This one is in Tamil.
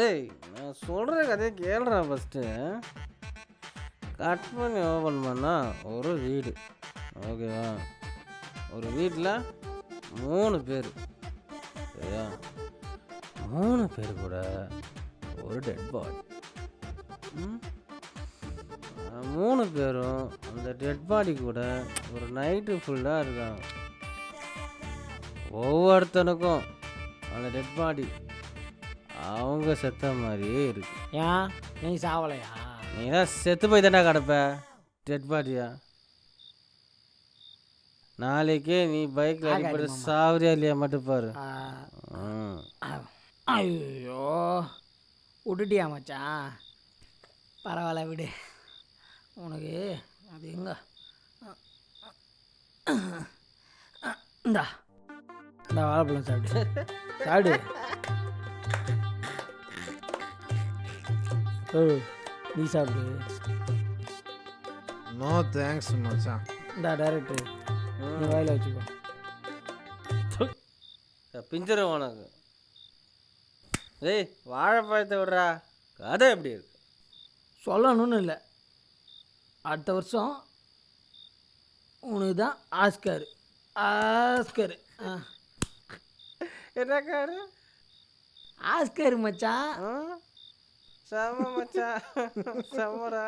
ஏய் நான் சொல்கிற கதையை கேளுடா ஃபஸ்ட்டு. கட் பண்ணி ஓப்பன் பண்ணால் ஒரு வீடு, ஓகேவா? ஒரு வீட்டில் 3 பேர், சரியா? 3 பேர் கூட ஒரு டெட் பாடி. 3 பேரும் அந்த டெட் பாடி கூட ஒரு நைட்டு ஃபுல்லாக இருக்காங்க. ஒவ்வொருத்தனுக்கும் அந்த டெட் பாடி அவங்க செத்த மாதிரியே இருக்கு. ஏன் நீ சாவலையா? நீ தான் செத்து போய் தானே கிடப்ப டெட் பாடியா? நாளைக்கே நீ பைக்கில் அடிப்பட்டு சாவரியா இல்லையா மட்டும் பாரு. ஐயோ விட்டுட்டியா மச்சான்? பரவாயில்ல விடு. உனக்கு அது எங்க இந்தா இந்த வாழைப்பழம் சாப்பிடு சாப்பிடு. நீ சாப்பிடு. நோ தேங்க்ஸ் மச்சான். இந்த டைரக்டர் நீ வாயில வச்சுக்கோ. பிஞ்சிரும் உனக்கு. ஏய் வாழைப்பழத்தை விடுறா. கதை எப்படி இருக்கு? சொல்லணும்னு இல்லை, அடுத்த வருஷம் உனக்கு தான் ஆஸ்கர். ஆஸ்கர் என்ன காரு? ஆஸ்கர் மச்சான். செம மச்சான், செமரா.